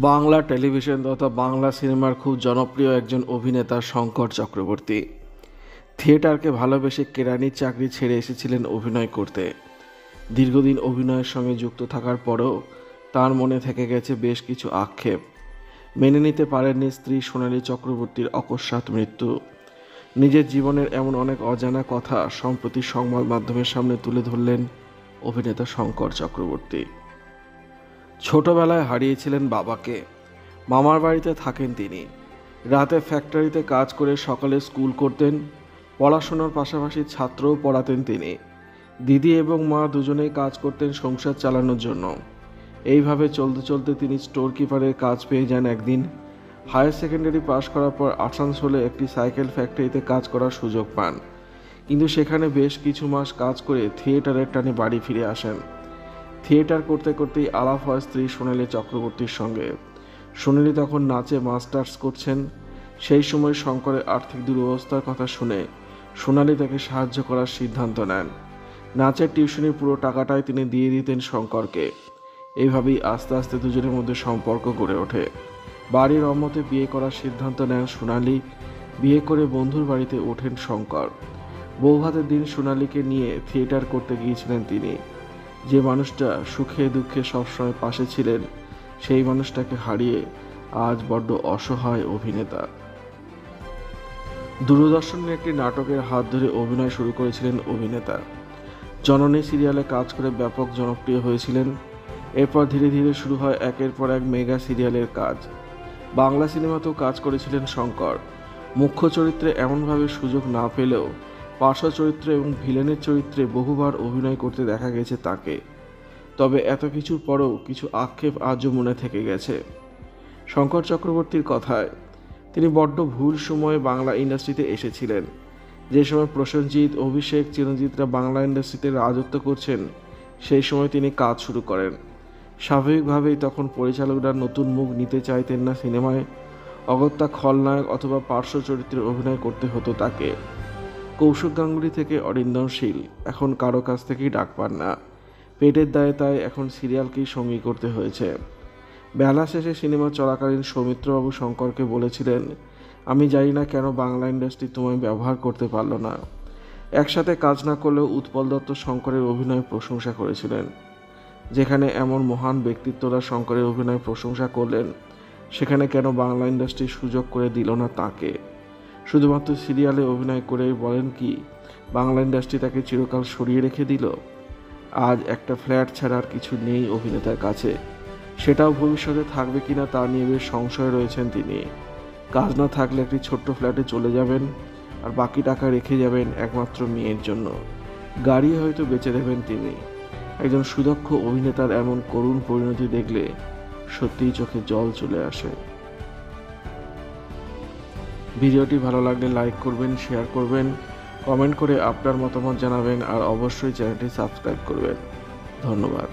Bangla television তথা বাংলা সিনেমার খুব জনপ্রিয় একজন অভিনেতা শঙ্কর চক্রবর্তী। থিয়েটারকে ভালোবেসে কেরানির চাকরি ছেড়ে এসেছিলেন অভিনয় করতে। দীর্ঘদিন অভিনয়ের সঙ্গে যুক্ত থাকার পরেও তার মনে থেকে গেছে বেশ কিছু আক্ষেপ। মেনে নিতে পারেননি স্ত্রী সোনালী চক্রবর্তীর অকস্মাৎ মৃত্যু। নিজের জীবনের এমন অনেক অজানা কথা সম্প্রতি সংবাদ মাধ্যমের সামনে তুলে ধরলেন অভিনেতা শঙ্কর চক্রবর্তী। ছোটবেলায় হারিয়েছিলেন বাবাকে। মামার বাড়িতে থাকেন তিনি। রাতে ফ্যাক্টরিতে কাজ করে সকালে স্কুল করতেন। পড়াশোনার পাশাপাশি ছাত্রও পড়াতেন তিনি। দিদি এবং মা দুজনেই কাজ করতেন সংসার চালানোর জন্য। এইভাবে চলতে চলতে তিনি স্টোর কিপারের কাজ পেয়ে যান একদিন। হায়ার সেকেন্ডারি পাশ করার পর আসানসোলে একটি সাইকেল ফ্যাক্টরিতে কাজ করার সুযোগ পান, কিন্তু সেখানে বেশ কিছু মাস কাজ করে থিয়েটারের টানে বাড়ি ফিরে আসেন। থিয়েটার করতে করতেই আলাপ হয় স্ত্রী সোনালী চক্রবর্তীর সঙ্গে। সোনালী তখন নাচে মাস্টার্স করছেন। সেই সময় শঙ্করের আর্থিক দুরবস্থার কথা শুনে সোনালী তাকে সাহায্য করার সিদ্ধান্ত নেন। নাচের টিউশনির পুরো টাকাটাই তিনি দিয়ে দিতেন শঙ্করকে। এইভাবেই আস্তে আস্তে দুজনের মধ্যে সম্পর্ক গড়ে ওঠে। বাড়ির অমতে বিয়ে করার সিদ্ধান্ত নেন সোনালী। বিয়ে করে বন্ধুর বাড়িতে ওঠেন শঙ্কর। বৌভাতের দিন সোনালীকে নিয়ে থিয়েটার করতে গিয়েছিলেন তিনি। যে মানুষটা সুখে দুঃখে সবসময় পাশে ছিলেন, সেই মানুষটাকে হারিয়ে আজ বড্ড অসহায় অভিনেতা। দূরদর্শনের একটি নাটকের হাত ধরে অভিনয় শুরু করেছিলেন অভিনেতা। জননী সিরিয়ালে কাজ করে ব্যাপক জনপ্রিয় হয়েছিলেন। এরপর ধীরে ধীরে শুরু হয় একের পর এক মেগা সিরিয়ালের কাজ। বাংলা সিনেমাতেও কাজ করেছিলেন শঙ্কর। মুখ্য চরিত্রে এমনভাবে সুযোগ না পেলেও পার্শ্ব চরিত্রে এবং ভিলেনের চরিত্রে বহুবার অভিনয় করতে দেখা গেছে তাকে। তবে এত কিছুর পরেও কিছু আক্ষেপ আজও মনে থেকে গেছে। শঙ্কর চক্রবর্তীর কথায়, তিনি বড্ড ভুল সময়ে বাংলা ইন্ডাস্ট্রিতে এসেছিলেন। যে সময় প্রসেনজিৎ, অভিষেক, চিরঞ্জিতরা বাংলা ইন্ডাস্ট্রিতে রাজত্ব করছেন, সেই সময় তিনি কাজ শুরু করেন। স্বাভাবিকভাবেই তখন পরিচালকরা নতুন মুখ নিতে চাইতেন না সিনেমায়। অগত্যা খলনায়ক অথবা পার্শ্ব চরিত্রে অভিনয় করতে হতো তাকে। কৌশিক গাঙ্গুলি থেকে অরিন্দম শীল এখন কারো কাছ থেকেই ডাক পান না। পেটের দায়ে তাই এখন সিরিয়ালকেই সঙ্গী করতে হয়েছে। বেলা শেষে সিনেমা চলাকালীন সৌমিত্রবাবু শঙ্করকে বলেছিলেন, আমি জানি না কেন বাংলা ইন্ডাস্ট্রি তোমায় ব্যবহার করতে পারল না। একসাথে কাজ না করলেও উৎপল দত্ত শঙ্করের অভিনয়ের প্রশংসা করেছিলেন। যেখানে এমন মহান ব্যক্তিত্বরা শঙ্করের অভিনয় প্রশংসা করলেন, সেখানে কেন বাংলা ইন্ডাস্ট্রি সুযোগ করে দিল না তাকে? শুধুমাত্র সিরিয়ালে অভিনয় করে বলেন কি বাংলা ইন্ডাস্ট্রি তাকে চিরকাল সরিয়ে রেখে দিল? আজ একটা ফ্ল্যাট ছাড়া আর কিছু নেই অভিনেতার কাছে। সেটাও ভবিষ্যতে থাকবে কিনা তা নিয়ে বেশ সংশয় রয়েছেন তিনি। কাজ না থাকলে একটি ছোট্ট ফ্ল্যাটে চলে যাবেন, আর বাকি টাকা রেখে যাবেন একমাত্র মেয়ের জন্য। গাড়ি হয়তো বেচে দেবেন তিনি। একজন সুদক্ষ অভিনেতার এমন করুণ পরিণতি দেখলে সত্যিই চোখে জল চলে আসে। ভিডিওটি ভালো লাগলে লাইক করবেন, শেয়ার করবেন, কমেন্ট করে আপনার মতামত জানাবেন, আর অবশ্যই চ্যানেলটি সাবস্ক্রাইব করবেন। ধন্যবাদ।